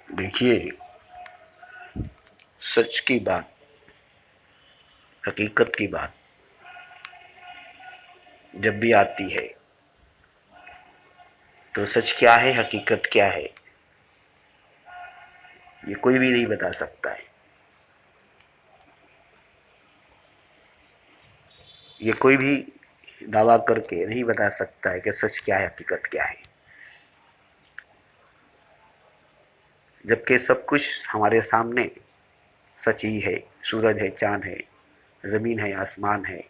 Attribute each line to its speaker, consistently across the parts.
Speaker 1: देखिए, सच की बात, हकीकत की बात जब भी आती है तो सच क्या है, हकीकत क्या है, ये कोई भी नहीं बता सकता है। ये कोई भी दावा करके नहीं बता सकता है कि सच क्या है, हकीकत क्या है। जबकि सब कुछ हमारे सामने सच ही है। सूरज है, चांद है, ज़मीन है, आसमान है,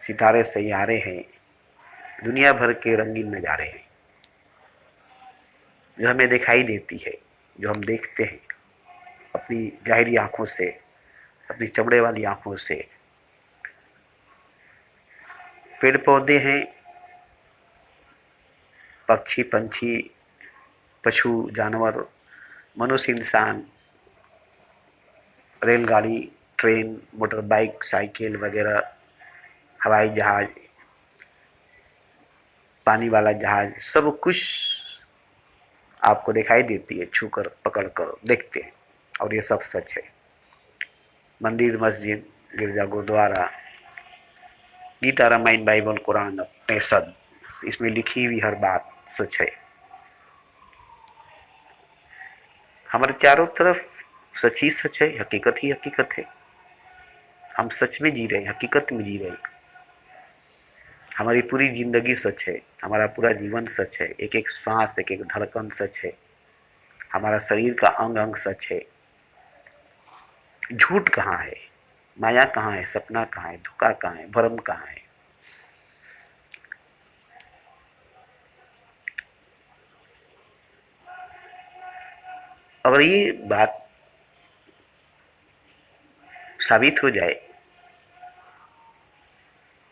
Speaker 1: सितारे सैयारे हैं, दुनिया भर के रंगीन नज़ारे हैं जो हमें दिखाई देती है, जो हम देखते हैं अपनी ज़ाहिरी आँखों से, अपनी चमड़े वाली आँखों से। पेड़ पौधे हैं, पक्षी पंछी, पशु जानवर, मनुष्य इंसान, रेलगाड़ी, ट्रेन, मोटर बाइक, साइकिल वगैरह, हवाई जहाज, पानी वाला जहाज, सब कुछ आपको दिखाई देती है, छूकर पकड़कर देखते हैं और ये सब सच है। मंदिर, मस्जिद, गिरजा, गुरुद्वारा, गीता, रामायण, बाइबल, कुरान, उपनिषद, इसमें लिखी हुई हर बात सच है। हमारे चारों तरफ सच ही सच है, हकीकत ही हकीकत है। हम सच में जी रहे हैं, हकीकत में जी रहे हैं। हमारी पूरी जिंदगी सच है, हमारा पूरा जीवन सच है, एक एक सांस, एक एक धड़कन सच है, हमारा शरीर का अंग अंग सच है। झूठ कहाँ है, माया कहाँ है, सपना कहाँ है, धोखा कहाँ है, भ्रम कहाँ है। अगर ये बात साबित हो जाए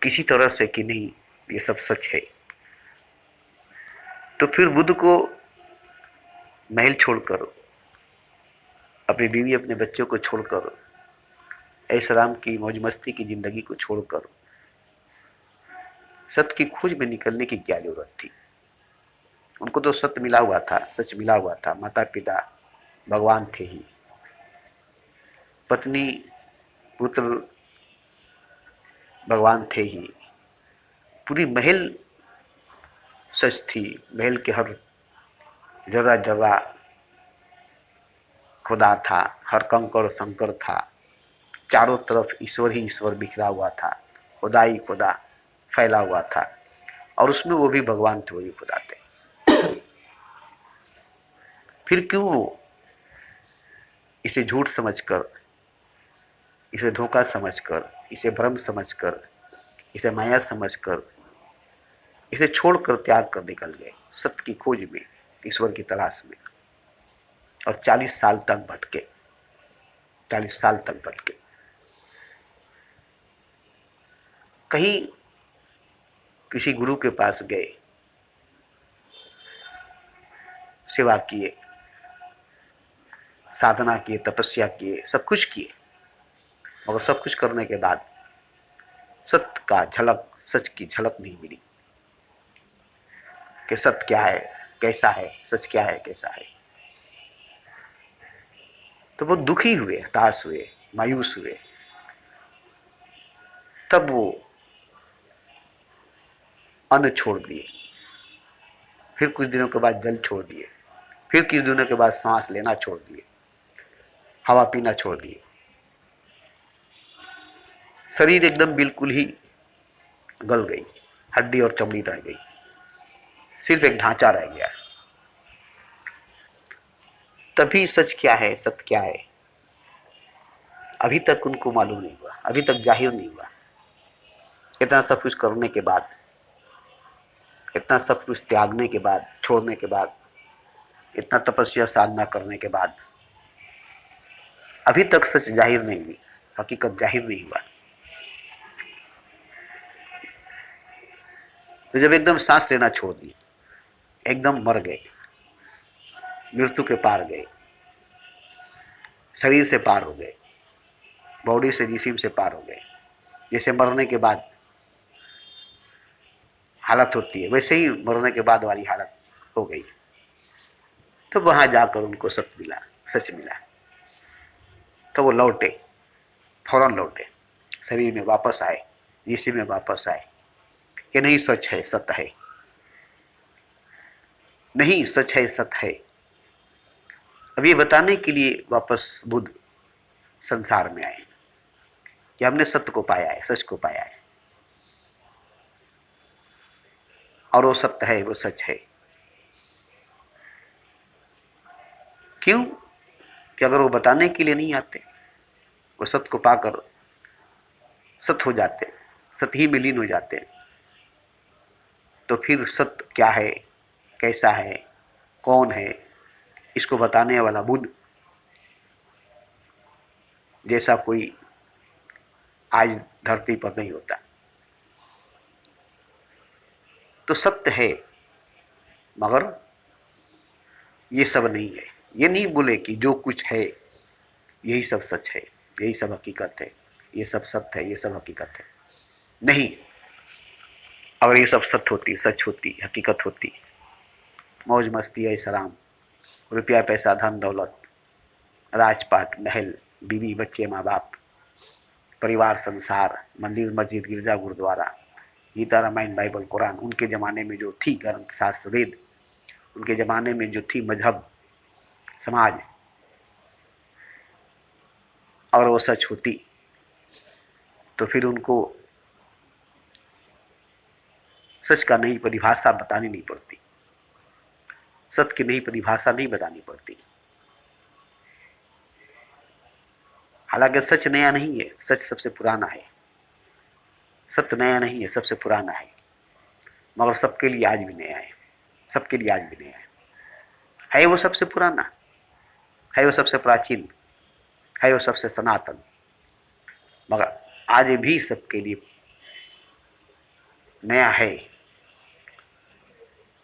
Speaker 1: किसी तरह से कि नहीं ये सब सच है, तो फिर बुद्ध को महल छोड़कर, अपनी बीवी अपने बच्चों को छोड़कर, ऐशआराम की मौज मस्ती की जिंदगी को छोड़कर सत्य की खोज में निकलने की क्या जरूरत थी। उनको तो सत्य मिला हुआ था, सच मिला हुआ था। माता पिता भगवान थे ही, पत्नी पुत्र भगवान थे ही, पूरी महल सच थी। महल के हर जगह जगह खुदा था, हर कंकड़ संकड़ था, चारों तरफ ईश्वर ही ईश्वर बिखरा हुआ था, खुदा ही खुदा फैला हुआ था। और उसमें वो भी भगवान थे, वो भी खुदा थे। फिर क्यों वो इसे झूठ समझकर, इसे धोखा समझकर, इसे भ्रम समझकर, इसे माया समझकर, इसे छोड़कर त्याग कर निकल गए सत्य की खोज में, ईश्वर की तलाश में। और 40 साल तक भटके, 40 साल तक भटके। कहीं किसी गुरु के पास गए, सेवा किए, साधना किए, तपस्या किए, सब कुछ किए, मगर सब कुछ करने के बाद सत्य का झलक, सच की झलक नहीं मिली कि सत्य क्या है, कैसा है, सच क्या है, कैसा है। तो वो दुखी हुए, हताश हुए, मायूस हुए। तब वो अन्न छोड़ दिए, फिर कुछ दिनों के बाद जल छोड़ दिए, फिर कुछ दिनों के बाद सांस लेना छोड़ दिए, हवा पीना छोड़ दिए। शरीर एकदम बिल्कुल ही गल गई, हड्डी और चमड़ी रह गई, सिर्फ एक ढांचा रह गया। तभी सच क्या है, सत्य क्या है, अभी तक उनको मालूम नहीं हुआ, अभी तक जाहिर नहीं हुआ। इतना सब कुछ करने के बाद, इतना सब कुछ त्यागने के बाद, छोड़ने के बाद, इतना तपस्या साधना करने के बाद अभी तक सच जाहिर नहीं हुई, हकीकत जाहिर नहीं हुआ। तो जब एकदम सांस लेना छोड़ दिए, एकदम मर गए, मृत्यु के पार गए, शरीर से पार हो गए, बॉडी से, जिस्म से पार हो गए। जैसे मरने के बाद हालत होती है, वैसे ही मरने के बाद वाली हालत हो गई। तो वहां जाकर उनको सच मिला, सच मिला। तो वो लौटे, फौरन लौटे, शरीर में वापस आए, इसी में वापस आए कि नहीं सच है, सत्य है, नहीं सच है, सत्य है। अब ये बताने के लिए वापस बुद्ध संसार में आए कि हमने सत्य को पाया है, सच को पाया है, और वो सत्य है, वो सच है। क्यों? कि अगर वो बताने के लिए नहीं आते, वो सत्य को पाकर सत्य हो जाते, सत्य ही में लीन हो जाते, तो फिर सत्य क्या है, कैसा है, कौन है, इसको बताने वाला बुद्ध जैसा कोई आज धरती पर नहीं होता। तो सत्य है, मगर ये सब नहीं है। ये नहीं बोले कि जो कुछ है यही सब सच है, यही सब हकीकत है, ये सब सत्य है, ये सब हकीकत है। नहीं, अगर ये सब सत्य होती, सच होती, हकीकत होती, मौज मस्ती ऐशआराम, रुपया पैसा धन दौलत, राजपाट महल, बीवी बच्चे माँ बाप, परिवार संसार, मंदिर मस्जिद गिरजा गुरुद्वारा, गीता रामायण बाइबल कुरान, उनके ज़माने में जो थी ग्रंथ शास्त्र वेद, उनके ज़माने में जो थी मजहब समाज, अगर वो सच होती तो फिर उनको सच का नई परिभाषा बतानी नहीं पड़ती, सत्य की नई परिभाषा नहीं बतानी पड़ती। हालांकि सच नया नहीं है, सच सबसे पुराना है, सत्य नया नहीं है, सबसे पुराना है, मगर सबके लिए आज भी नया है, सबके लिए आज भी नया है वो सबसे पुराना, है वो सबसे प्राचीन, है वो सबसे सनातन, मगर आज भी सबके लिए नया है।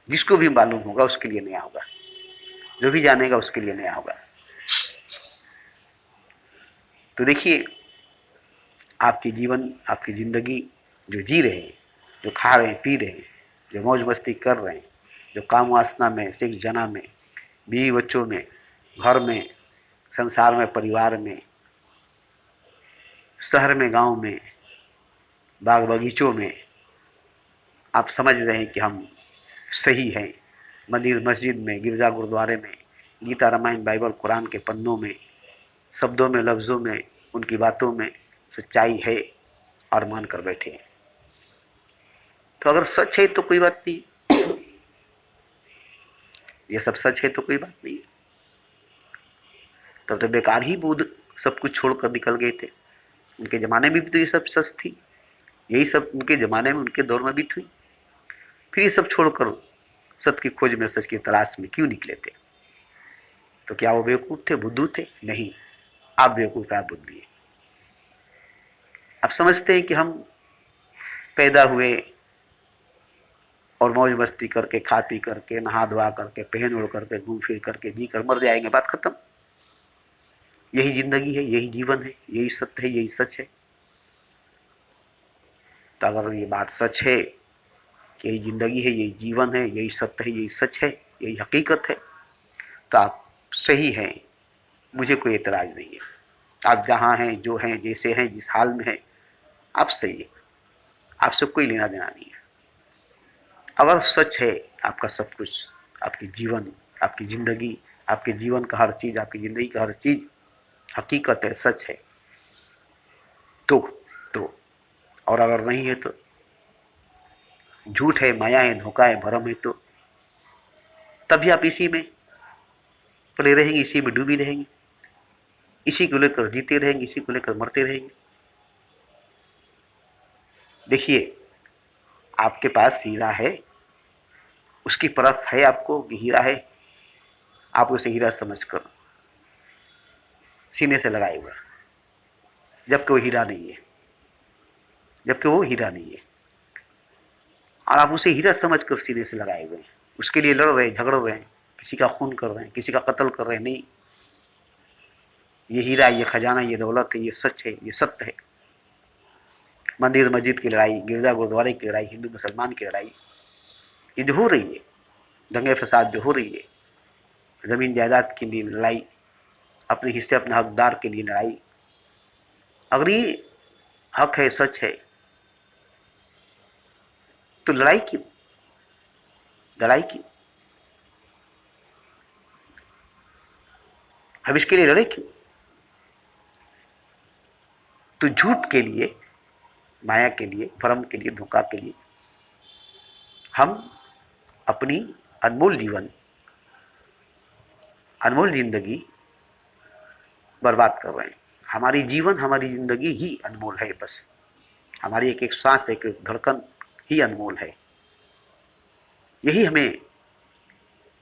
Speaker 1: जिसको भी मालूम होगा उसके लिए नया होगा, जो भी जानेगा उसके लिए नया होगा। तो देखिए, आपकी जीवन, आपकी जिंदगी जो जी रहे हैं, जो खा रहे हैं, पी रहे हैं, जो मौज मस्ती कर रहे हैं, जो काम वासना में, सेक्स जना में, बीवी बच्चों में, घर में, संसार में, परिवार में, शहर में, गांव में, बाग बगीचों में, आप समझ रहे हैं कि हम सही हैं। मंदिर मस्जिद में, गिरजा गुरुद्वारे में, गीता रामायण बाइबल कुरान के पन्नों में, शब्दों में, लफ्ज़ों में, उनकी बातों में सच्चाई है और मान कर बैठे हैं। तो अगर सच है तो कोई बात नहीं, ये सब सच है तो कोई बात नहीं। तब तो बेकार ही बुद्ध सब कुछ छोड़कर निकल गए थे। उनके ज़माने में भी तो ये सब सच थी, यही सब उनके ज़माने में, उनके दौर में भी थी। फिर ये सब छोड़कर सत्य की खोज में, सच की तलाश में क्यों निकले थे? तो क्या वो बेवकूफ़ थे, बुद्धू थे? नहीं, आप बेवकूफ़, आप बुद्धि। आप समझते हैं कि हम पैदा हुए और मौज मस्ती करके, खा पी करके, नहा धोआ करके, पहन ओढ़ करके, घूम फिर करके, जी कर मर जाएंगे, बात खत्म। यही जिंदगी है, यही जीवन है, यही सत्य है, यही सच है। तो अगर ये बात सच है कि यही जिंदगी है, यही जीवन है, यही सत्य है, यही सच है, यही हकीकत है, तो आप सही हैं, मुझे कोई एतराज़ नहीं है। आप जहाँ हैं, जो हैं, जैसे हैं, जिस हाल में हैं, आप सही है, आपसे कोई लेना देना नहीं है। अगर सच है आपका सब कुछ, आपकी जीवन, आपकी ज़िंदगी, आपके जीवन का हर चीज़, आपकी ज़िंदगी का हर चीज़ हकीकत है, सच है, तो और अगर नहीं है तो झूठ है, माया है, धोखा है, भरम है, तो तभी आप इसी में पड़े रहेंगे, इसी में डूबी रहेंगे, इसी को लेकर जीते रहेंगे, इसी को लेकर मरते रहेंगे। देखिए, आपके पास हीरा है, उसकी परख है आपको कि हीरा है, आप उसे हीरा समझकर सीने से लगाए हुए, जबकि वो हीरा नहीं है, जबकि वो हीरा नहीं है, और आप उसे हीरा समझकर सीने से लगाए हुए हैं, उसके लिए लड़ रहे हैं, झगड़ रहे हैं, किसी का खून कर रहे हैं, किसी का कत्ल कर रहे हैं। नहीं, ये हीरा, ये खजाना, ये दौलत है, ये सच है, ये सत्य है। मंदिर मस्जिद की लड़ाई, गिरजा गुरुद्वारे की लड़ाई, हिंदू मुसलमान की लड़ाई, ये जो हो रही है, दंगे फसाद जो हो रही है, ज़मीन जायदाद के लिए लड़ाई, अपने हिस्से अपने हकदार के लिए लड़ाई। अगर ये हक है, सच है, तो लड़ाई क्यों? लड़ाई क्यों? हम इसके लिए लड़े क्यों? तो झूठ के लिए, माया के लिए, भ्रम के लिए, धोखा के लिए हम अपनी अनमोल जीवन, अनमोल जिंदगी बर्बाद कर रहे हैं। हमारी जीवन, हमारी जिंदगी ही अनमोल है। बस हमारी एक एक सांस, एक एक धड़कन ही अनमोल है। यही हमें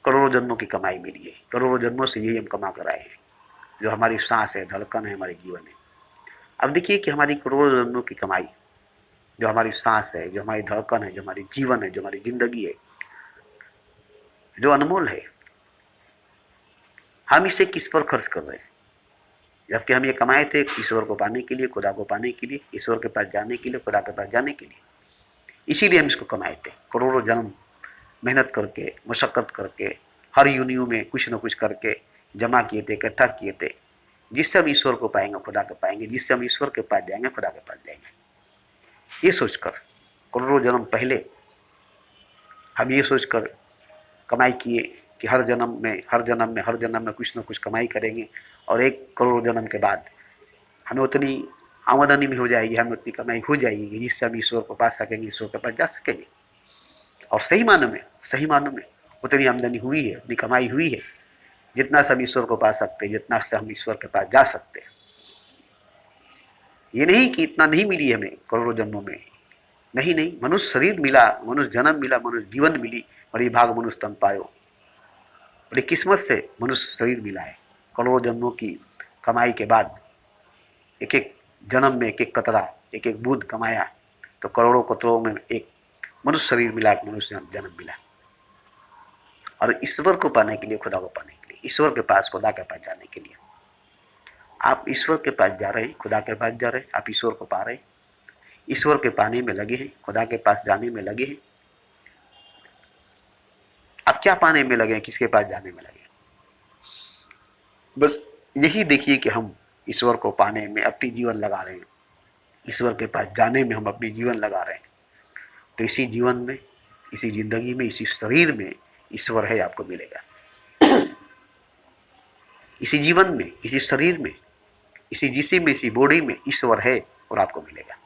Speaker 1: करोड़ों जन्मों की कमाई मिली है। करोड़ों जन्मों से यही हम कमा कर आए हैं, जो हमारी सांस है, धड़कन है, हमारी जीवन है। अब देखिए कि हमारी करोड़ों जन्मों की कमाई, जो हमारी सांस है, जो हमारी धड़कन है, जो हमारी जीवन है, जो हमारी जिंदगी है, जो अनमोल है, हम इसे किस पर खर्च कर रहे हैं? जबकि हम ये कमाए थे ईश्वर को पाने के लिए, खुदा को पाने के लिए, ईश्वर के पास जाने के लिए, खुदा के पास जाने के लिए। इसीलिए हम इसको कमाए थे। करोड़ों जन्म मेहनत करके, मशक्कत करके, हर यूनियों में कुछ न कुछ करके जमा किए थे, इकट्ठा किए थे, जिससे हम ईश्वर को पाएंगे, खुदा को पाएंगे, जिससे हम ईश्वर के पास जाएंगे, खुदा के पास जाएंगे। ये सोचकर करोड़ों जन्म पहले हम ये सोचकर कमाई किए कि हर जन्म में, हर जन्म में, हर जन्म में कुछ न कुछ कमाई करेंगे, और 1 करोड़ जन्म के बाद हमें उतनी आमदनी में हो जाएगी, हमें उतनी कमाई हो जाएगी जिससे हम ईश्वर को पा सकेंगे, ईश्वर के पास जा सकेंगे। और सही मानों में उतनी आमदनी हुई है, उतनी कमाई हुई है जितना से हम ईश्वर को पा सकते हैं, जितना से हम ईश्वर के पास जा सकते हैं। ये नहीं कि इतना नहीं मिली हमें करोड़ों जन्मों में, नहीं नहीं, मनुष्य शरीर मिला, मनुष्य जन्म मिला, मनुष्य जीवन मिली, बड़ी भाग मनुष्य तन पायो, बड़ी किस्मत से मनुष्य शरीर मिला है। करोड़ों जन्मों की कमाई के बाद एक एक जन्म में एक एक कतरा, एक एक बूंद कमाया, तो करोड़ों कतरों में एक मनुष्य शरीर मिला, एक मनुष्य जन्म मिला। और ईश्वर को पाने के लिए, खुदा को पाने के लिए, ईश्वर के पास, खुदा के पास जाने के लिए, आप ईश्वर के पास जा रहे हैं, खुदा के पास जा रहे हैं, आप ईश्वर को पा रहे हैं, ईश्वर के पाने में लगे हैं, खुदा के पास जाने में लगे हैं। आप क्या पाने में लगे हैं, किसके पास जाने में लगे हैं? बस यही देखिए कि हम ईश्वर को पाने में अपनी जीवन लगा रहे हैं, ईश्वर के पास जाने में हम अपनी जीवन लगा रहे हैं। तो इसी जीवन में, इसी जिंदगी में, इसी शरीर में ईश्वर है, आपको मिलेगा। इसी जीवन में, इसी शरीर में, इसी जिस्म में, इसी बॉडी में ईश्वर है और आपको मिलेगा।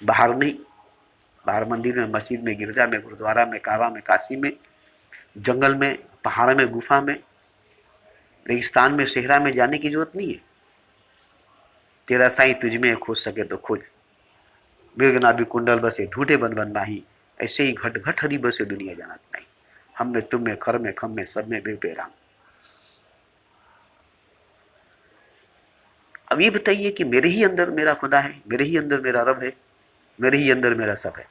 Speaker 1: बाहर नहीं, बाहर मंदिर में, मस्जिद में, गिरजा में, गुरुद्वारा में, काबा में, काशी में, जंगल में, पहाड़ में, गुफा में, रेगिस्तान में, सेहरा में जाने की जरूरत नहीं है। तेरा साईं तुझ में खोज सके तो खोज, बिरगनाभि कुंडल बसे ढूंढे बन बन माही, ऐसे ही घट घट हरि बसे दुनिया जानत नहीं। हम में, तुम में, खर में, खम में, सब में बेबे राम। अब ये बताइए कि मेरे ही अंदर मेरा खुदा है, मेरे ही अंदर मेरा रब है, मेरे ही अंदर मेरा सब है,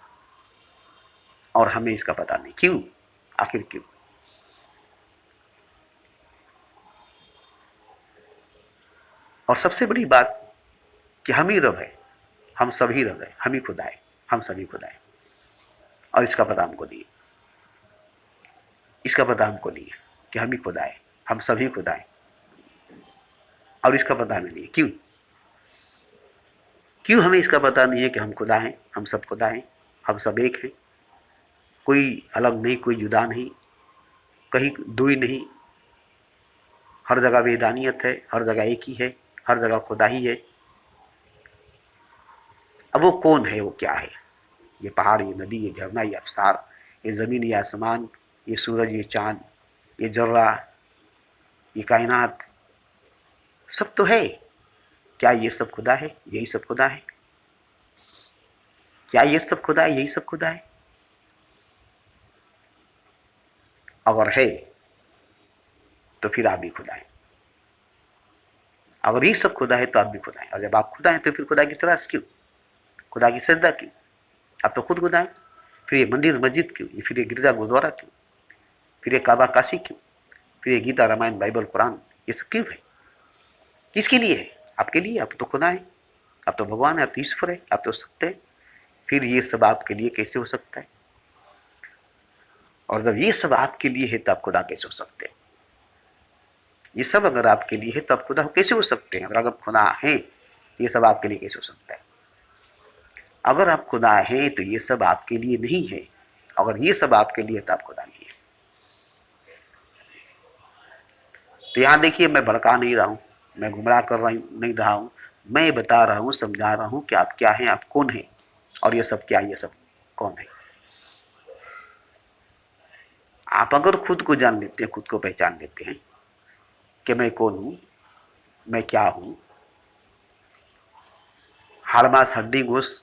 Speaker 1: और हमें इसका पता नहीं। क्यों? आखिर क्यों? और सबसे बड़ी बात कि हम ही रब है, हम सभी रब है, हम ही खुदा है, हम सभी खुदा है, और इसका पता हमको नहीं है। इसका पता हमको नहीं है कि हम ही खुदा है, हम सभी खुदा है, और इसका पता हमें नहीं है। क्यों? क्यों हमें इसका पता नहीं है कि हम खुदा हैं, हम सब खुदा हैं, हम सब एक हैं, कोई अलग नहीं, कोई जुदा नहीं, कहीं दुई नहीं, हर जगह वेदानियत है, हर जगह एक ही है, हर जगह खुदा ही है। अब वो कौन है, वो क्या है? ये पहाड़, ये नदी, ये झरना, ये अफसार, ये ज़मीन, ये आसमान, ये सूरज, ये चाँद, ये जर्रा, ये कायनात, सब तो है। क्या ये सब खुदा है? यही सब खुदा है। क्या ये सब खुदा है? यही सब खुदा है। अगर है तो फिर आप भी खुदा हैं। अगर ये सब खुदा है तो आप भी खुदा हैं, और जब आप खुदा हैं तो फिर खुदा की तलाश क्यों? खुदा की सजदा क्यों? आप तो खुद खुदा हैं। फिर ये मंदिर मस्जिद क्यों? फिर ये गिरजा गुरुद्वारा क्यों? फिर ये काबा काशी क्यों? फिर ये गीता रामायण बाइबल कुरान, ये सब क्यों है? किसके लिए है? आपके लिए। आप तो खुदा हैं, आप तो भगवान है, आप तो ईश्वर है, आप तो सत्य है। फिर ये सब आपके लिए कैसे हो सकता है? और जब ये सब आपके लिए है तो आप खुदा कैसे हो सकते हैं? ये सब अगर आपके लिए है तो आप खुदा कैसे हो सकते हैं? अगर खुदा है ये सब आपके लिए कैसे हो सकता है? अगर आप खुदा हैं तो ये सब आपके लिए नहीं है। अगर ये सब आपके लिए तो आप खुदा नहीं है। तो यहां देखिए, मैं भड़का नहीं रहा हूं, मैं गुमराह कर रहा नहीं रहा हूं, मैं बता रहा हूं, समझा रहा हूं कि आप क्या हैं, आप कौन हैं, और ये सब क्या है, ये सब कौन है। आप अगर खुद को जान लेते हैं, खुद को पहचान लेते हैं कि मैं कौन हूं, मैं क्या हूं, हाड़ मांस हड्डी गोश्त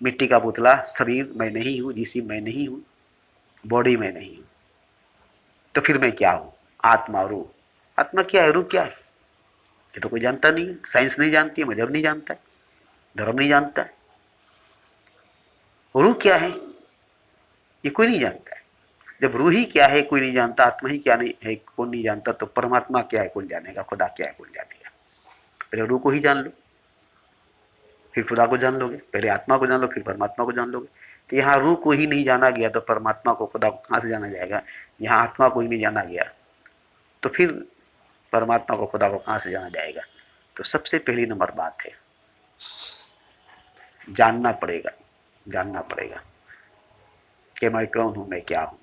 Speaker 1: मिट्टी का पुतला शरीर मैं नहीं हूं, जिस्म मैं नहीं हूं, बॉडी मैं नहीं हूं, तो फिर मैं क्या हूं? आत्मा, रूह। आत्मा क्या है, रूह क्या है, ये तो कोई जानता नहीं। साइंस नहीं जानती है, मजहब नहीं जानता है, धर्म नहीं जानता है। रूह क्या है ये कोई नहीं जानता है। जब रूह ही क्या है कोई नहीं जानता, आत्मा ही क्या नहीं है कौन नहीं जानता, तो परमात्मा क्या है कौन जानेगा, खुदा क्या है कौन जानेगा। पहले रूह को ही जान लो, फिर खुदा को जान लोगे। पहले आत्मा को जान लो, फिर परमात्मा को जान लोगे। तो यहाँ रूह को ही नहीं जाना गया तो परमात्मा को, खुदा को कहाँ से जाना जाएगा? यहाँ आत्मा को ही नहीं जाना गया तो फिर परमात्मा को, खुदा को कहाँ से जाना जाएगा? तो सबसे पहली नंबर बात है, जानना पड़ेगा, जानना पड़ेगा कि मैं कौन हूं, मैं क्या हूं,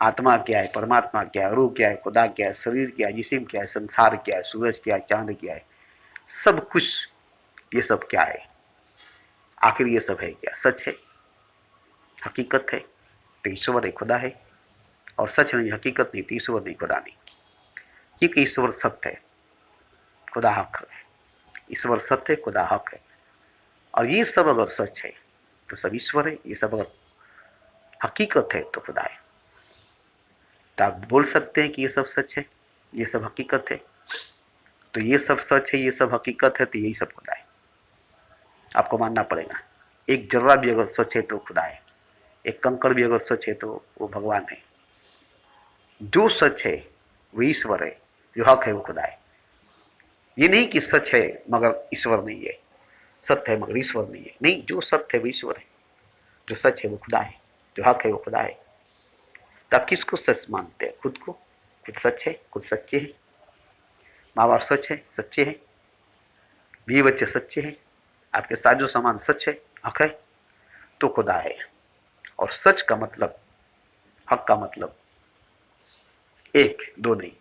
Speaker 1: आत्मा क्या है, परमात्मा क्या है, रूह क्या है, खुदा क्या है, शरीर क्या है, जिस्म क्या है, संसार क्या है, सूरज क्या है, चांद क्या है, सब कुछ ये सब क्या है? आखिर ये सब है क्या? सच है, हकीकत है तो ईश्वर है, खुदा है। और सच नहीं, हकीकत नहीं तो ईश्वर नहीं, खुदा नहीं। ये कि ईश्वर सत्य है, खुदा हक है। ईश्वर सत्य है, खुदा हक है। और ये सब अगर सच है तो सब ईश्वर है, ये सब अगर हकीकत है तो खुदा है। तो आप बोल सकते हैं कि ये सब सच है, ये सब हकीकत है। तो ये सब सच है, ये सब हकीकत है, तो यही सब खुदा है। आपको मानना पड़ेगा। एक जर्रा भी अगर सच है तो खुदा है, एक कंकड़ भी अगर सच है तो वो भगवान है। जो सच है वो ईश्वर है, जो हक है वो खुदा है। ये नहीं कि सच है मगर ईश्वर नहीं है, सत्य है मगर ईश्वर नहीं है। नहीं, जो सत्य है वो ईश्वर है, जो सच है वो खुदा है, जो हक है वो खुदा है। तो आप किसको सच मानते हैं? खुद को। खुद सच है, खुद सच्चे हैं, माँ बाप सच है, सच्चे हैं, बीवी बच्चे सच्चे हैं, आपके साजो सामान सच है, हक है, तो खुदा है। और सच का मतलब, हक का मतलब एक, दो नहीं,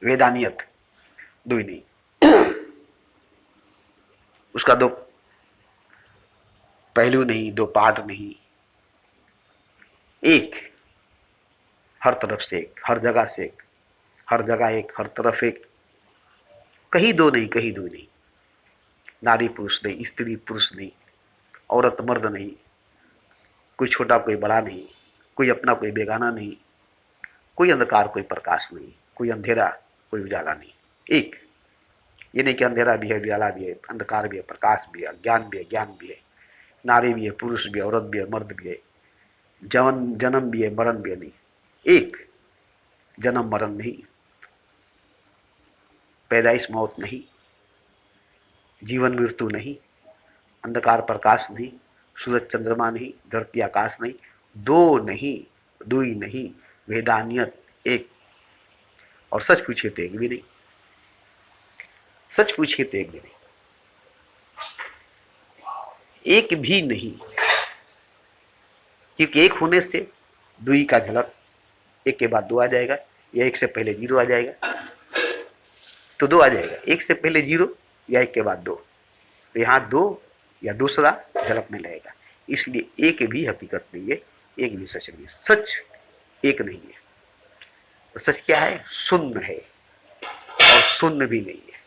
Speaker 1: वेदानियत दो ही नहीं, उसका दो पहलू नहीं, दो पार्ट नहीं, एक, हर तरफ से एक, हर जगह से एक, हर जगह एक, हर तरफ एक, कहीं दो नहीं, कहीं दो नहीं। नारी पुरुष नहीं, स्त्री पुरुष नहीं, औरत मर्द नहीं, कोई छोटा कोई बड़ा नहीं, कोई अपना कोई बेगाना नहीं, कोई अंधकार कोई प्रकाश नहीं, कोई अंधेरा कोई उजाला नहीं, एक। ये नहीं कि अंधेरा भी है, उजाला भी है, अंधकार भी है, प्रकाश भी है, अज्ञान भी है, ज्ञान भी है, नारी भी है, पुरुष भी है, औरत भी है, मर्द भी है, जन्म भी है, मरण भी है। नहीं, एक। जन्म मरण नहीं, पैदाइश मौत नहीं, जीवन मृत्यु नहीं, अंधकार प्रकाश नहीं, सूरज चंद्रमा नहीं, धरती आकाश नहीं, दो नहीं, दुई नहीं, वेदानियत एक। और सच पूछिए तो एक भी नहीं, सच पूछिए तो एक भी नहीं, एक भी नहीं। क्योंकि एक होने से दुई का झलक, एक के बाद दो आ जाएगा, या एक से पहले जीरो आ जाएगा तो दो आ जाएगा, एक से पहले जीरो या एक के बाद दो, तो यहाँ दो या दूसरा झलकने लगेगा। इसलिए एक भी हकीकत नहीं है, एक भी सच नहीं है। सच एक नहीं है। तो सच क्या है? शून्य है, और शून्य भी नहीं है,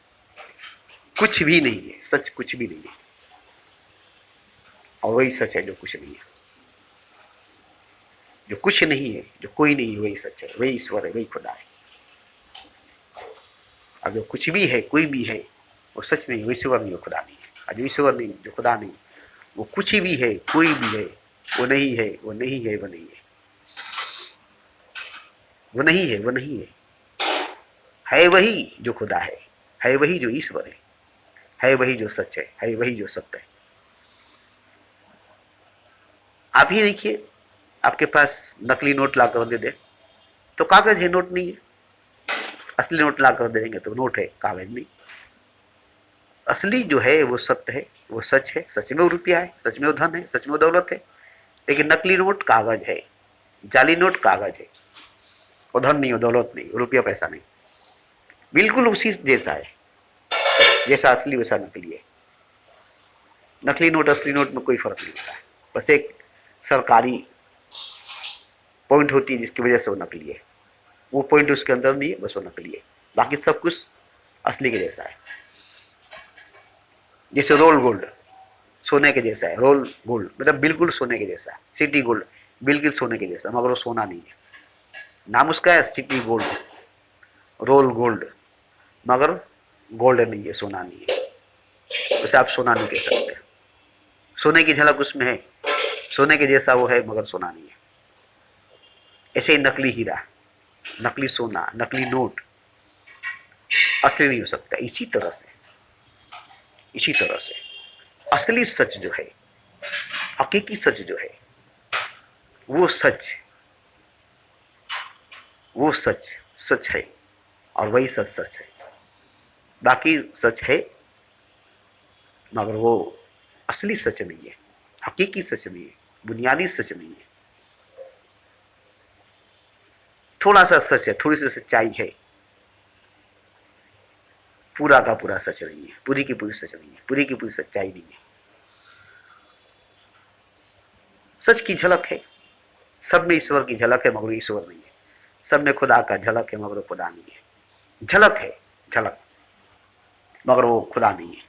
Speaker 1: कुछ भी नहीं है। सच कुछ भी नहीं है, और वही सच है जो कुछ नहीं है। जो कुछ नहीं है, जो कोई नहीं है, वही सच है, वही ईश्वर है, वही खुदा है। और जो कुछ भी है, कोई भी है, वो सच नहीं, वो ईश्वर नहीं, वो खुदा नहीं है। और जो ईश्वर नहीं, जो खुदा नहीं, वो कुछ भी है, कोई भी है, वो नहीं है, वो नहीं है, वो नहीं है, वो नहीं है, वो नहीं है वही जो खुदा है वही जो ईश्वर है वही जो सच है वही जो सत्य है। आप ही देखिए, आपके पास नकली नोट ला कर दे दे तो कागज है, नोट नहीं है। असली नोट ला कर दे देंगे तो नोट है, कागज नहीं। असली जो है वो सत्य है, वो सच है, सच में वो रुपया है, सच में वो धन है, सच में वो दौलत है। लेकिन नकली नोट कागज है, जाली नोट कागज है, वो धन नहीं, वो दौलत नहीं, वो रुपया पैसा नहीं। बिल्कुल उसी जैसा है, जैसा असली वैसा नकली है। नकली नोट असली नोट में कोई फर्क नहीं होता है, बस एक सरकारी पॉइंट होती है जिसकी वजह से वो नकली है। वो पॉइंट उसके अंदर नहीं है, बस वो नकली है। बाकी सब कुछ असली के जैसा है। जैसे रोल गोल्ड सोने के जैसा है, रोल गोल्ड मतलब बिल्कुल सोने के जैसा है। सिटी गोल्ड बिल्कुल सोने के जैसा, मगर वो सोना नहीं है। नाम उसका है सिटी गोल्ड, रोल गोल्ड, मगर गोल्ड नहीं है, सोना नहीं है। उसे आप सोना नहीं कह सकते। सोने की झलक उसमें है, सोने के जैसा वो है, मगर सोना नहीं है। ऐसे ही नकली हीरा, नकली सोना, नकली नोट असली नहीं हो सकता। इसी तरह से असली सच जो है, हकीकी सच जो है, वो सच वो सच सच है, और वही सच सच है। बाकी सच है मगर वो असली सच नहीं है, हकीकी सच नहीं है, बुनियादी सच नहीं है। थोड़ा सा सच है, थोड़ी सी सच्चाई है, पूरा का पूरा सच नहीं है, पूरी की पूरी सच नहीं है, पूरी की पूरी सच्चाई नहीं है। सच की झलक है, सब में ईश्वर की झलक है, मगर ईश्वर नहीं है। सब में खुदा का झलक है, मगर खुदा नहीं है। झलक है, झलक, मगर वो खुदा नहीं है।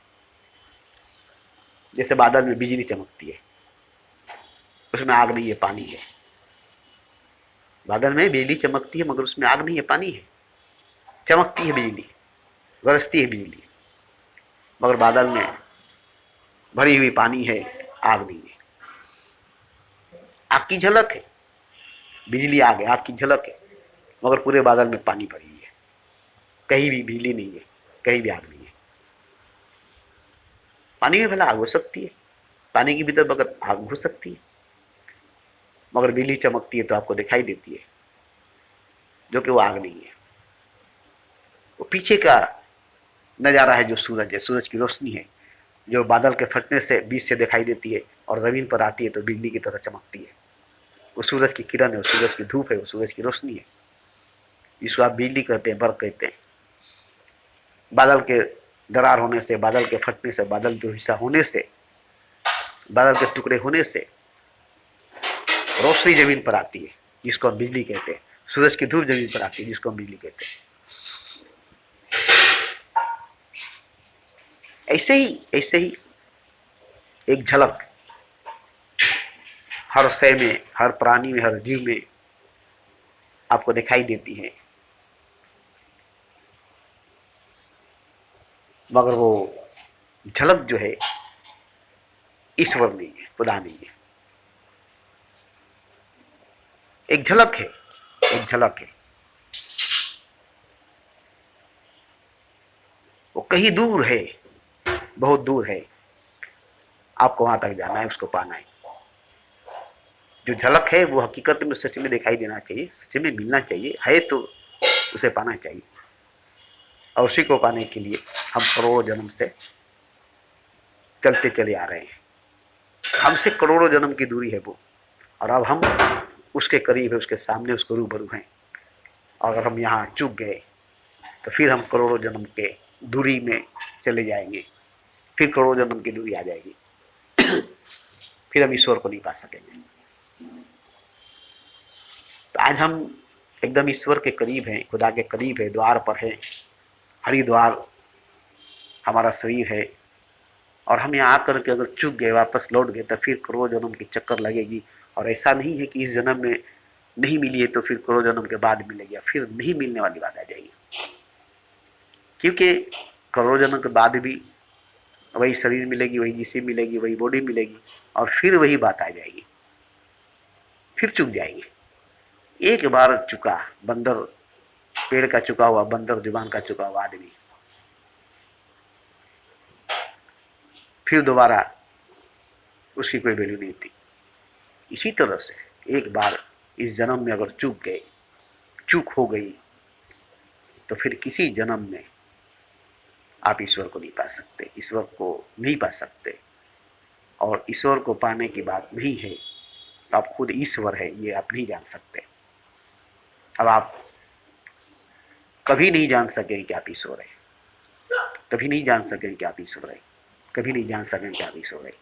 Speaker 1: जैसे बादल में बिजली चमकती है, उसमें आग नहीं है, पानी है। बादल में बिजली चमकती है मगर उसमें आग नहीं है, पानी है। चमकती है बिजली, बरसती है बिजली, मगर बादल में भरी हुई पानी है, आग नहीं है। आग की झलक है, बिजली आग है, आग की झलक है, मगर पूरे बादल में पानी भरी हुई है। कहीं भी बिजली नहीं है, कहीं भी आग नहीं है। पानी में भला आग हो सकती है, पानी के भीतर मगर आग हो सकती है, मगर बिजली चमकती है तो आपको दिखाई देती है, जो कि वो आग नहीं है। वो पीछे का नज़ारा है, जो सूरज है, सूरज की रोशनी है, जो बादल के फटने से बीच से दिखाई देती है और ज़मीन पर आती है तो बिजली की तरह चमकती है। वो सूरज की किरण है, वो सूरज की धूप है, वो सूरज की रोशनी है, जिसको आप बिजली कहते हैं, बर्फ कहते हैं। बादल के दरार होने से, बादल के फटने से, बादल जो हिस्सा होने से, बादल के टुकड़े होने से रोशनी जमीन पर आती है, जिसको हम बिजली कहते हैं। सूरज की धूप जमीन पर आती है, जिसको हम बिजली कहते हैं। ऐसे ही एक झलक हर शय में, हर प्राणी में, हर जीव में आपको दिखाई देती है, मगर वो झलक जो है ईश्वर नहीं है, खुदा नहीं है। एक झलक है, एक झलक है, वो कहीं दूर है, बहुत दूर है। आपको वहां तक जाना है, उसको पाना है। जो झलक है वो हकीकत में सच में दिखाई देना चाहिए, सच में मिलना चाहिए, है तो उसे पाना चाहिए। और उसी को पाने के लिए हम करोड़ों जन्म से चलते चले आ रहे हैं। हमसे करोड़ों जन्म की दूरी है वो, और अब हम उसके करीब है, उसके सामने, उसको रूबरू हैं। और अगर हम यहाँ चूक गए तो फिर हम करोड़ों जन्म के दूरी में चले जाएंगे, फिर करोड़ों जन्म की दूरी आ जाएगी, फिर हम ईश्वर को नहीं पा सकेंगे। तो आज हम एकदम ईश्वर के करीब हैं, खुदा के करीब है, द्वार पर है। हरिद्वार हमारा शरीर है, और हम यहाँ आकर के अगर चूक गए, वापस लौट गए, तो फिर करोड़ों जन्म की चक्कर लगेगी। और ऐसा नहीं है कि इस जन्म में नहीं मिली है तो फिर करोड़ों जन्म के बाद मिलेगी, या फिर नहीं मिलने वाली बात आ जाएगी। क्योंकि करोड़ों जन्म के बाद भी वही शरीर मिलेगी, वही जिस्म मिलेगी, वही बॉडी मिलेगी, और फिर वही बात आ जाएगी, फिर चूक जाएगी। एक बार चुका बंदर, पेड़ का चुका हुआ बंदर, जुबान का चुका हुआ आदमी, फिर दोबारा उसकी कोई वैल्यू नहीं थी। इसी तरह से एक बार इस जन्म में अगर चूक हो गई, तो फिर किसी जन्म में आप ईश्वर को नहीं पा सकते, ईश्वर को नहीं पा सकते। और ईश्वर को पाने की बात नहीं है, तो आप खुद ईश्वर है ये आप नहीं जान सकते। अब आप कभी नहीं जान सके कि आप ईश्वर है, कभी नहीं जान सके कि आप ईश्वर है, कभी नहीं जान सके कि आप ईश्वर है।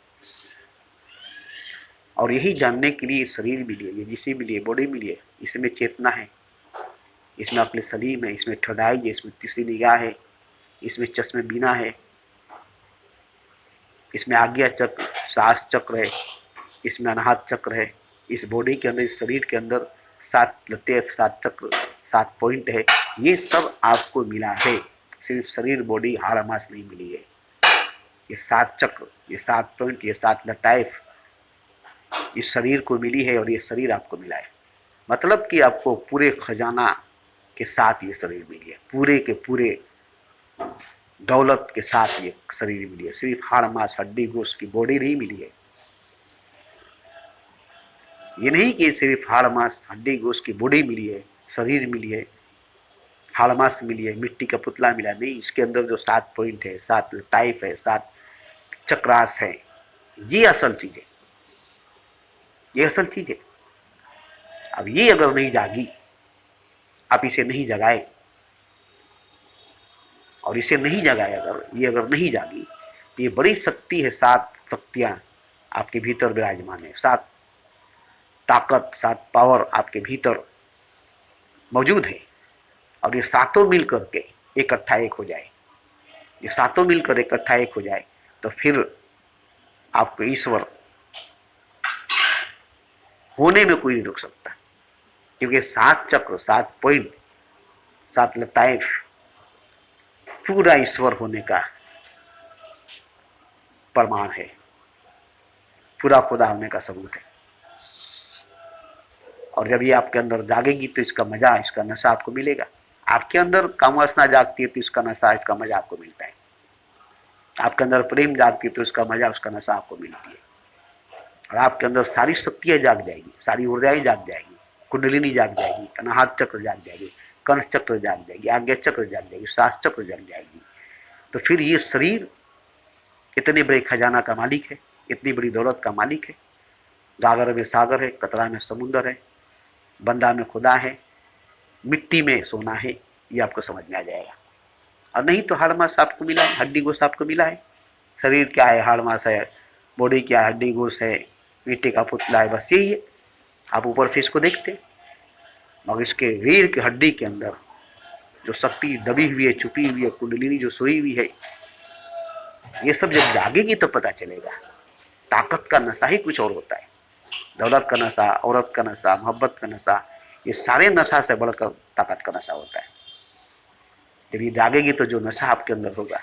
Speaker 1: और यही जानने के लिए शरीर मिली है, ये जिसे मिली है, बॉडी मिली है, इसमें चेतना है, इसमें अक्ल सलीम है, इसमें ठडाई है, इसमें तीसरी निगाह है, इसमें चश्मे बीना है, इसमें आज्ञा चक्र, सास चक्र है, इसमें अनाहत चक्र है। इस बॉडी के अंदर, इस शरीर के अंदर 7 लतेफ, 7 चक्र, 7 पॉइंट है। ये सब आपको मिला है, सिर्फ शरीर बॉडी हाड़ मांस नहीं मिली है। ये 7 चक्र, ये 7 पॉइंट, ये 7 लताइफ इस शरीर को मिली है और ये शरीर आपको मिला है। मतलब कि आपको पूरे खजाना के साथ ये शरीर मिली है, पूरे के पूरे दौलत के साथ ये शरीर मिली है। सिर्फ हाड़ मांस हड्डी गोश्त की बॉडी नहीं मिली है। ये नहीं कि सिर्फ हाड़ मांस हड्डी गोश्त की बॉडी मिली है, शरीर मिली है, हाड़ मांस मिली है, मिट्टी का पुतला मिला नहीं। इसके अंदर जो 7 पॉइंट है, 7 टाइप है, 7 चक्रास है, ये असल चीज है, ये असल चीज है। अब ये अगर नहीं जागी, आप इसे नहीं जगाए, और इसे नहीं जगाए, अगर ये अगर नहीं जागी, तो ये बड़ी शक्ति है, 7 शक्तियां आपके भीतर विराजमान है, 7 ताकत, 7 पावर आपके भीतर मौजूद है। और ये सातों मिल करके इकट्ठा एक हो जाए, ये सातों मिलकर इकट्ठा एक हो जाए, तो फिर आपको ईश्वर होने में कोई नहीं रोक सकता। क्योंकि 7 चक्र, 7 पॉइंट, 7 लताइफ पूरा ईश्वर होने का प्रमाण है, पूरा खुदा होने का सबूत है। और जब ये आपके अंदर जागेगी तो इसका मजा, इसका नशा आपको मिलेगा। आपके अंदर कामवासना जागती है तो इसका नशा, इसका मजा आपको मिलता है। आपके अंदर प्रेम जागती है तो इसका मजा, उसका नशा आपको मिलती है। और आपके अंदर सारी शक्तियां जाग जाएगी, सारी ऊर्जाएं जाग जाएगी, कुंडलिनी जाग जाएगी, अनाहत चक्र जाग जाएगी, कंठ चक्र जाग जाएगी, आज्ञा चक्र जाग जाएगी, सास चक्र जाग जाएगी। तो फिर ये शरीर इतने बड़े खजाना का मालिक है, इतनी बड़ी दौलत का मालिक है। गागर में सागर है, कतरा में समुंदर है, बंदा में खुदा है, मिट्टी में सोना है, ये आपको समझ में आ जाएगा। और नहीं तो हाड़ मांस आपको मिला है, हड्डी गोश्त आपको मिला है। शरीर क्या है? हाड़ मांस है, बॉडी क्या है? हड्डी गोश्त है, मिट्टी का पुतला है, बस यही है। आप ऊपर से इसको देखते, मगर इसके रीढ़ की हड्डी के अंदर जो शक्ति दबी हुई है, छुपी हुई है, कुंडलिनी जो सोई हुई है, ये सब जब जागेगी तो पता चलेगा। ताकत का नशा ही कुछ और होता है। दौलत का नशा, औरत का नशा, मोहब्बत का नशा, ये सारे नशा से बढ़कर ताकत का नशा होता है। जब ये जागेगी तो जो नशा आपके अंदर होगा,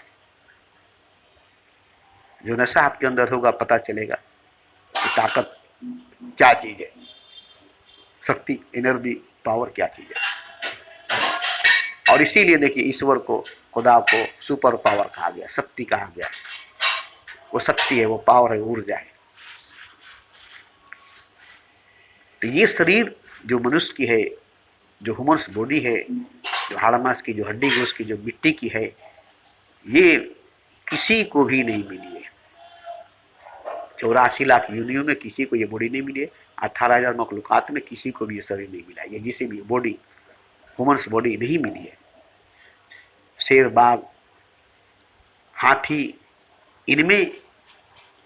Speaker 1: जो नशा आपके अंदर होगा, पता चलेगा कि ताकत क्या चीज है, शक्ति, एनर्जी, पावर क्या चीज है। और इसीलिए देखिए ईश्वर को, खुदा को सुपर पावर कहा गया, शक्ति कहा गया। वो शक्ति है, वो पावर है, ऊर्जा है। तो ये शरीर जो मनुष्य की है, जो ह्यूमन्स बॉडी है, जो हाड़ मांस की, जो हड्डी गोश्त की, जो मिट्टी की है, ये किसी को भी नहीं मिली है। 84 लाख योनियों में किसी को ये बॉडी नहीं मिली है। 18,000 मखलूकात में किसी को भी ये शरीर नहीं मिला है। ये जिसे भी बॉडी, ह्यूमन्स बॉडी नहीं मिली है। शेर, बाघ, हाथी, इनमें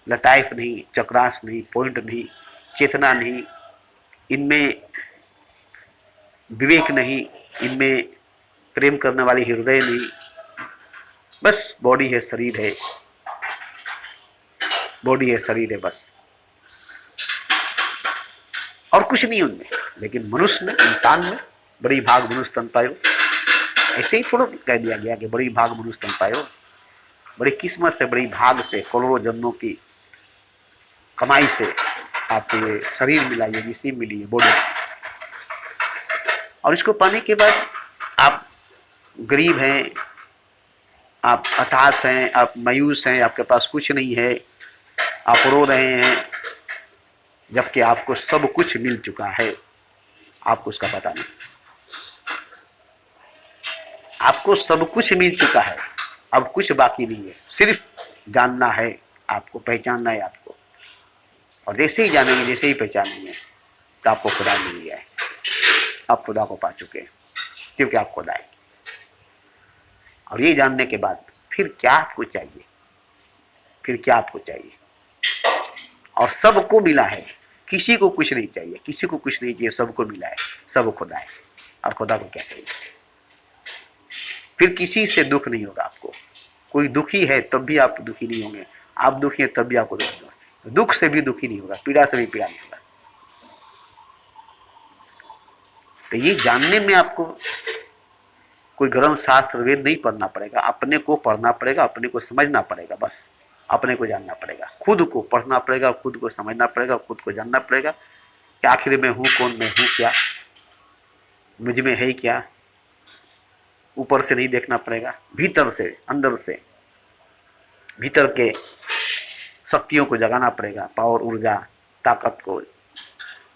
Speaker 1: लताइफ नहीं, चक्रास नहीं, पॉइंट नहीं, चेतना नहीं, इनमें विवेक नहीं, इनमें प्रेम करने वाली हृदय नहीं। बस बॉडी है, शरीर है, बॉडी है, शरीर है, बस, और कुछ नहीं उनमें। लेकिन मनुष्य में, इंसान में बड़ी भाग मनुष्य तन पायो। ऐसे ही थोड़ा कह दिया गया कि बड़ी भाग मनुष्य तन पायो। बड़ी किस्मत से, बड़ी भाग से, करोड़ों जन्मों की कमाई से आपको ये शरीर मिला, ये जिस्म मिली, ये बॉडी। और इसको पाने के बाद आप गरीब हैं, आप हताश हैं, आप मायूस हैं, आपके पास कुछ नहीं है, आप रो रहे हैं, जबकि आपको सब कुछ मिल चुका है, आपको उसका पता नहीं। आपको सब कुछ मिल चुका है, अब कुछ बाकी नहीं है, सिर्फ जानना है आपको, पहचानना है आपको। और जैसे ही जानेंगे, जैसे ही पहचानेंगे, तो आपको खुदा मिल गया है। आप खुदा को पा चुके हैं, क्योंकि आप खुदा है। और ये जानने के बाद फिर क्या आपको चाहिए, फिर क्या आपको चाहिए? और सबको मिला है, किसी को कुछ नहीं चाहिए, किसी को कुछ नहीं चाहिए, सबको मिला है, सब खुदा है। और खुदा को क्या चाहिए? फिर किसी से दुख नहीं होगा आपको। कोई दुखी है तब भी आप दुखी नहीं होंगे, आप दुखी हैं तब भी आपको दुख नहीं होगा। दुख से भी दुखी नहीं होगा, पीड़ा से भी पीड़ा नहीं होगा। तो ये जानने में आपको कोई ग्रंथ शास्त्र वेद नहीं पढ़ना पड़ेगा, अपने को पढ़ना पड़ेगा, अपने को समझना पड़ेगा। बस अपने को जानना पड़ेगा, खुद को पढ़ना पड़ेगा, खुद को समझना पड़ेगा, खुद को जानना पड़ेगा कि आखिर में हूँ कौन, मैं हूँ क्या, मुझ में है क्या। ऊपर से नहीं देखना पड़ेगा, भीतर से, अंदर से, भीतर के शक्तियों को जगाना पड़ेगा, पावर, ऊर्जा, ताकत को,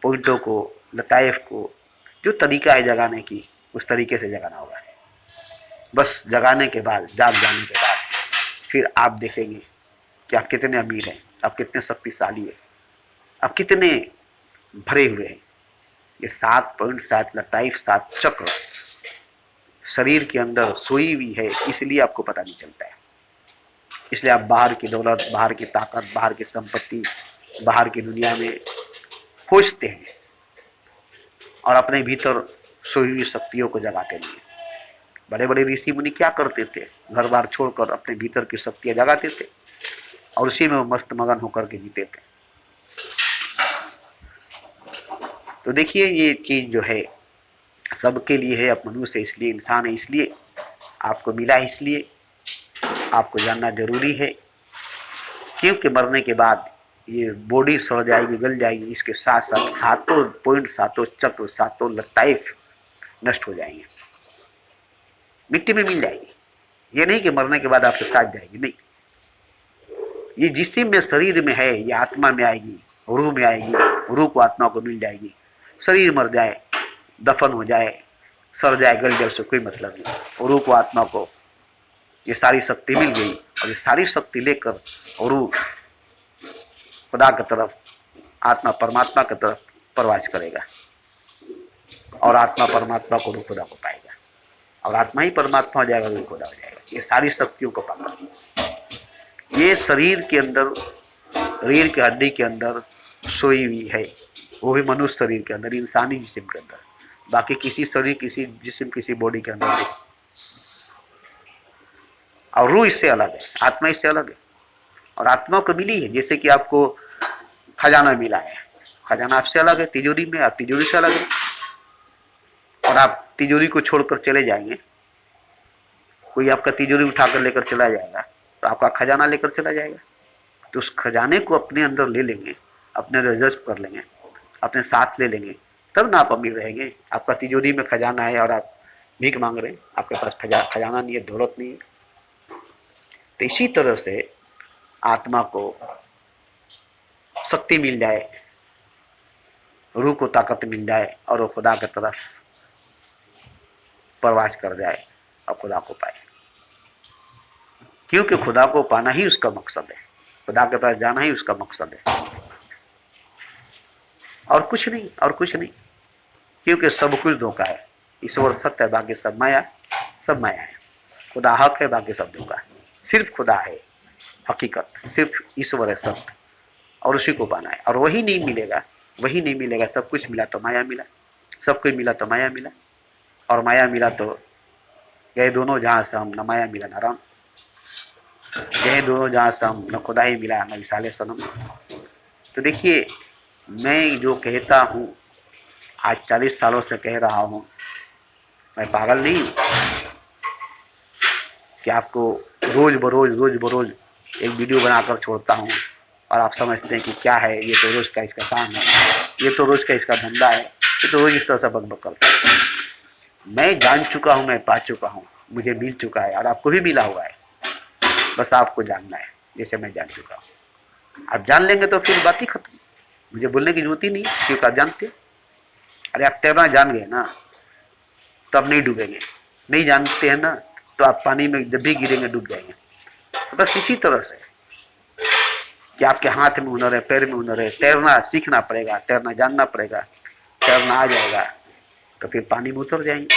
Speaker 1: पॉइंटों को, लताइफ को। जो तरीका है जगाने की, उस तरीके से जगाना होगा। बस जगाने के बाद, जाग जाने के बाद फिर आप देखेंगे कि आप कितने अमीर हैं, आप कितने शक्तिशाली हैं, आप कितने भरे हुए हैं। ये 7.7 लताइफ, 7 चक्र शरीर के अंदर सोई हुई है, इसलिए आपको पता नहीं चलता है। इसलिए आप बाहर की दौलत, बाहर की ताकत, बाहर की संपत्ति, बाहर की दुनिया में खोजते हैं और अपने भीतर सोई हुई शक्तियों को जगाते नहीं। बड़े बड़े ऋषि मुनि क्या करते थे? घर बार छोड़कर अपने भीतर की शक्तियां जगाते थे और उसी में वो मस्त मगन होकर के जीते थे। तो देखिए, ये चीज जो है सबके लिए है। आप मनुष्य इसलिए, इंसान है इसलिए, आपको मिला है इसलिए, आपको जानना जरूरी है। क्योंकि मरने के बाद ये बॉडी सड़ जाएगी, गल जाएगी, इसके साथ साथ 7 पॉइंट, 7 चक्र, 7 लताइफ नष्ट हो जाएंगे, मिट्टी में मिल जाएगी। ये नहीं कि मरने के बाद आपके साथ जाएगी, नहीं। ये जिस्म में, शरीर में है, ये आत्मा में आएगी, रूह में आएगी, रूह को आत्मा को मिल जाएगी। शरीर मर जाए, दफन हो जाए, सड़ जाए, गल जाए, उससे कोई मतलब नहीं। रूह को, आत्मा को ये सारी शक्ति मिल गई और ये सारी शक्ति लेकर रूह खुदा की तरफ, आत्मा परमात्मा की तरफ प्रवास करेगा और आत्मा परमात्मा को, रूह खुदा को पाएगा और आत्मा ही परमात्मा हो जाएगा, रूह खुदा हो जाएगा। ये सारी शक्तियों को पाकर ये शरीर के अंदर, रीढ़ की हड्डी के अंदर सोई हुई है, वो भी मनुष्य शरीर के अंदर, इंसानी जिस्म के अंदर। बाकी किसी शरीर, किसी जिस्म, किसी बॉडी के अंदर नहीं। और रूह इससे अलग है, आत्मा इससे अलग है। और आत्मा को मिली है, जैसे कि आपको खजाना मिला है, खजाना आपसे अलग है, तिजोरी में, आप तिजोरी से अलग है। और आप तिजोरी को छोड़कर चले जाएंगे, कोई आपका तिजोरी उठाकर लेकर चला जाएगा तो आपका खजाना लेकर चला जाएगा। तो उस खजाने को अपने अंदर ले लेंगे, अपने रजस्व कर लेंगे, अपने साथ ले लेंगे, तब ना आप अमीर रहेंगे। आपका तिजोरी में खजाना है और आप भीख मांग रहे हैं, आपके पास खजाना नहीं है, दौलत नहीं है। तो इसी तरह से आत्मा को शक्ति मिल जाए, रूह को ताकत मिल जाए और वो खुदा की तरफ प्रवास कर जाए और खुदा को पाए। क्योंकि खुदा को पाना ही उसका मकसद है, खुदा के पास जाना ही उसका मकसद है, और कुछ नहीं, और कुछ नहीं। क्योंकि सब कुछ धोखा है। ईश्वर सत्य है, बाकी सब माया, सब माया है। खुदा हक है, बाकी सब धोखा है। सिर्फ खुदा है हकीकत, सिर्फ ईश्वर है सत्य, और उसी को पाना है। और वही नहीं मिलेगा, वही नहीं मिलेगा। सब कुछ मिला तो माया मिला, सब कुछ मिला तो माया मिला, और माया मिला तो गए दोनों जहाँ से हम, न माया मिला न राम, गए दोनों जहाँ से हम, न खुदा ही मिला न विशाले सनम। तो देखिए, मैं जो कहता हूँ आज 40 सालों से कह रहा हूँ, मैं पागल नहीं हूँ कि आपको रोज बरोज एक वीडियो बनाकर छोड़ता हूँ और आप समझते हैं कि क्या है, ये तो रोज का इसका काम है, ये तो रोज का इसका धंधा है, ये तो रोज इस तरह से बकबक करता है। मैं जान चुका हूँ, मैं पा चुका हूँ, मुझे मिल चुका है और आपको भी मिला हुआ है। बस आपको जानना है, जैसे मैं जान चुका हूँ। आप जान लेंगे तो फिर बात ही खत्म, मुझे बोलने की जरूरत ही नहीं, क्योंकि आप जानते। अरे आप तैरना जान गए ना तो आप नहीं डूबेंगे, नहीं जानते हैं ना तो आप पानी में जब भी गिरेंगे डूब जाएंगे। तो बस इसी तरह से कि आपके हाथ में हुनर है, पैर में हुनर है, तैरना सीखना पड़ेगा, तैरना जानना पड़ेगा, तैरना आ जाएगा तो फिर पानी में उतर जाएंगे।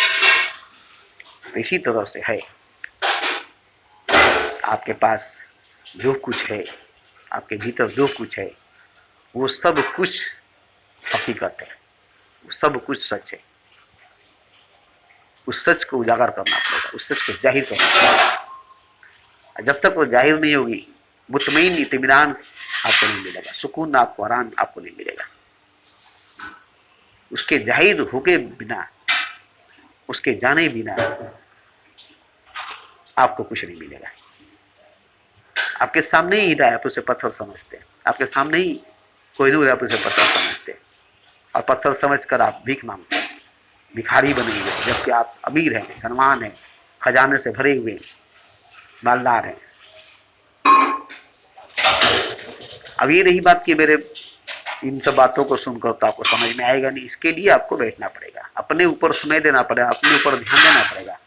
Speaker 1: तो इसी तरह से है, आपके पास जो कुछ है, आपके भीतर जो कुछ है, वो सब कुछ हकीकत है, वो सब कुछ सच है। उस सच को उजागर करना पड़ेगा, उस सच को जाहिर करना पड़ेगा। जब तक वो जाहिर नहीं होगी, मुतमईन इत्मीनान आपको नहीं मिलेगा, सुकून आपको, आराम आपको नहीं मिलेगा। उसके जाहिर होके बिना, उसके जाने बिना आपको कुछ नहीं मिलेगा। आपके सामने ही हीरा है, आप उसे पत्थर समझते हैं। आपके सामने ही कोहिनूर है, आप उसे पत्थर समझते हैं। और पत्थर समझकर आप भीख मांगते हैं, भिखारी बनेंगे, जबकि आप अमीर हैं, धनवान हैं, खजाने से भरे हुए मालदार हैं। अब ये रही बात कि मेरे इन सब बातों को सुनकर तो आपको समझ में आएगा नहीं। इसके लिए आपको बैठना पड़ेगा, अपने ऊपर समय देना पड़ेगा, अपने ऊपर ध्यान देना पड़ेगा,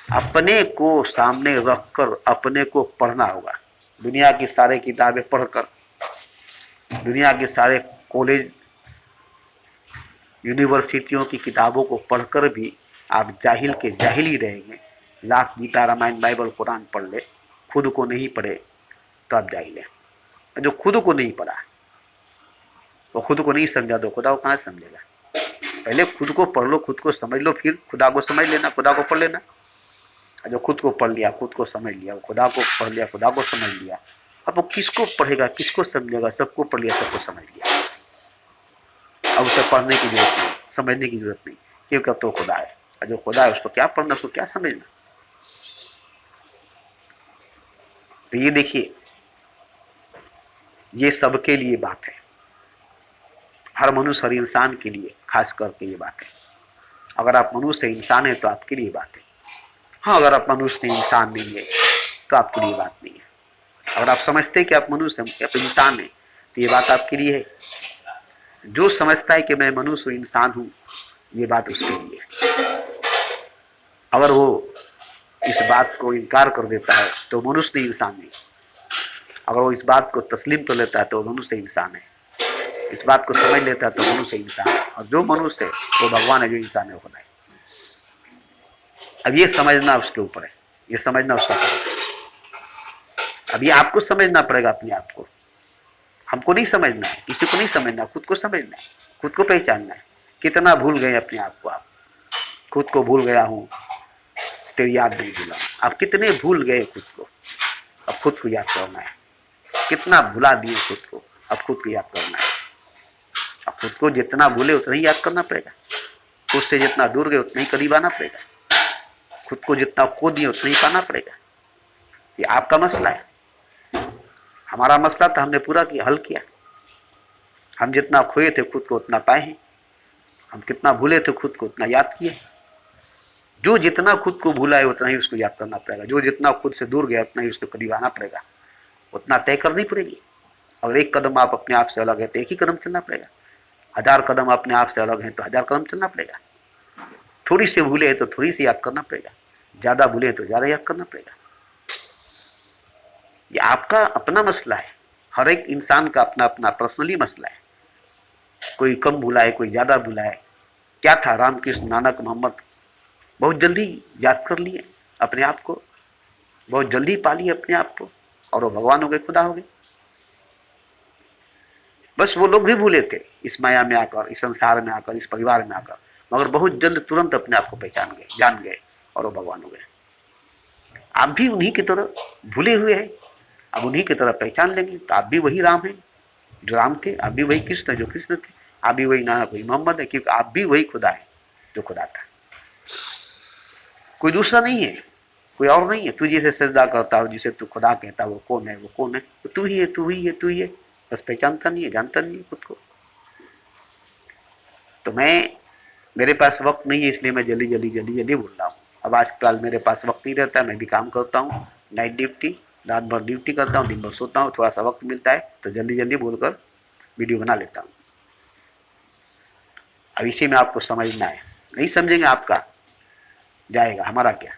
Speaker 1: अपने को सामने रखकर अपने को पढ़ना होगा। दुनिया की सारे किताबें पढ़कर, दुनिया के सारे कॉलेज यूनिवर्सिटियों की किताबों को पढ़कर भी आप जाहिल के जाहिल ही रहेंगे। लाख गीता रामायण बाइबल कुरान पढ़ ले, खुद को नहीं पढ़े तो आप जाहिल हैं। जो खुद को नहीं पढ़ा, वो खुद को नहीं समझा, तो खुदा को कहाँ समझेगा। पहले खुद को पढ़ लो, खुद को समझ लो, फिर खुदा को समझ लेना, खुदा को पढ़ लेना। जो खुद को पढ़ लिया, खुद को समझ लिया, खुदा को पढ़ लिया, खुदा को समझ लिया, अब वो किसको पढ़ेगा, किसको समझेगा। सबको पढ़ लिया, सबको समझ लिया, अब उसे पढ़ने की जरूरत नहीं, समझने की जरूरत नहीं, क्योंकि अब तो खुदा है। और जो खुदा है उसको क्या पढ़ना, उसको क्या समझना। तो ये देखिए, ये सबके लिए बात है, हर मनुष्य, हर इंसान के लिए खास करके ये बात है। अगर आप मनुष्य इंसान है तो आपके लिए बात है। हाँ, अगर आप मनुष्य इंसान नहीं है तो आपके लिए बात नहीं है। अगर आप समझते हैं कि आप मनुष्य हैं, आप इंसान हैं, तो ये बात आपके लिए है। जो समझता है कि मैं मनुष्य इंसान हूं, ये बात उसके लिए है। अगर वो इस बात को इनकार कर देता है तो मनुष्य नहीं, इंसान नहीं। अगर वो इस बात को तस्लीम कर लेता है तो मनुष्य इंसान है। इस बात को समझ लेता है तो मनुष्य इंसान है। और जो मनुष्य है वो भगवान है, जो इंसान है वो खुदा है। अब ये समझना उसके ऊपर है, ये समझना उसका काम है। अब ये आपको समझना पड़ेगा अपने आप को। हमको नहीं समझना है, किसी को नहीं समझना, खुद को समझना है, खुद को पहचानना है। कितना भूल गए अपने आप को आप। खुद को भूल गया हूँ, तेरी याद नहीं भूला। आप कितने भूल गए खुद को, अब खुद को याद करना है। कितना भुला दिए खुद को, अब खुद को याद करना है। अब खुद को जितना भूले उतना ही याद करना पड़ेगा। खुद से जितना दूर गए उतना ही करीब आना पड़ेगा। खुद को जितना खो दिए उतना ही पाना पड़ेगा। ये आपका मसला है। हमारा मसला था, हमने पूरा किया, हल किया। हम जितना खोए थे खुद को उतना पाए हैं। हम कितना भूले थे खुद को उतना याद किए। जो जितना खुद को भूला है उतना ही उसको याद करना पड़ेगा। जो जितना खुद से दूर गया उतना ही उसको करीब आना पड़ेगा। उतना तय करनी पड़ेगी। अगर एक कदम आप अपने आप से अलग है तो एक ही कदम चलना पड़ेगा। 1000 कदम अपने आप से अलग हैं तो 1000 कदम चलना पड़ेगा। थोड़ी सी भूले तो थोड़ी सी याद करना पड़ेगा, ज़्यादा भूले तो ज़्यादा याद करना पड़ेगा। ये आपका अपना मसला है। हर एक इंसान का अपना अपना पर्सनली मसला है। कोई कम भूला है, कोई ज़्यादा भूला है। क्या था, रामकृष्ण, नानक, मोहम्मद बहुत जल्दी याद कर लिए अपने आप को, बहुत जल्दी पा लिए अपने आप को, और वो भगवान हो गए, खुदा हो गए। बस वो लोग भी भूले थे इस माया में आकर, इस संसार में आकर, इस परिवार में आकर, मगर बहुत जल्द तुरंत अपने आप को पहचान गए, जान गए, और वो भगवान हो गए। आप भी उन्हीं की तरह भूले हुए हैं, अब उन्हीं की तरह पहचान लेंगे तो आप भी वही राम हैं जो राम थे, आप भी वही कृष्ण जो कृष्ण थे, आप भी वही नानक वही मोहम्मद है, क्योंकि आप भी वही खुदा है जो खुदा था। कोई दूसरा नहीं है, कोई और नहीं है। तू जिसे सजदा करता हो, जिसे तू खुदा कहता है, वो कौन है, वो कौन है? तो तू ही है, तू ही है, तू ही है। बस पहचानता नहीं है, जानता नहीं है खुद को। तो मेरे पास वक्त नहीं है, इसलिए मैं जल्दी जल्दी जल्दी जल्दी बोल रहा हूँ। अब आजकल मेरे पास वक्त नहीं रहता है, मैं भी काम करता हूँ, नाइट ड्यूटी, रात भर ड्यूटी करता हूँ, दिन भर सोता हूँ, थोड़ा सा वक्त मिलता है तो जल्दी जल्दी बोलकर वीडियो बना लेता हूँ। अब इसी में आपको समझना है, नहीं समझेंगे आपका जाएगा, हमारा क्या।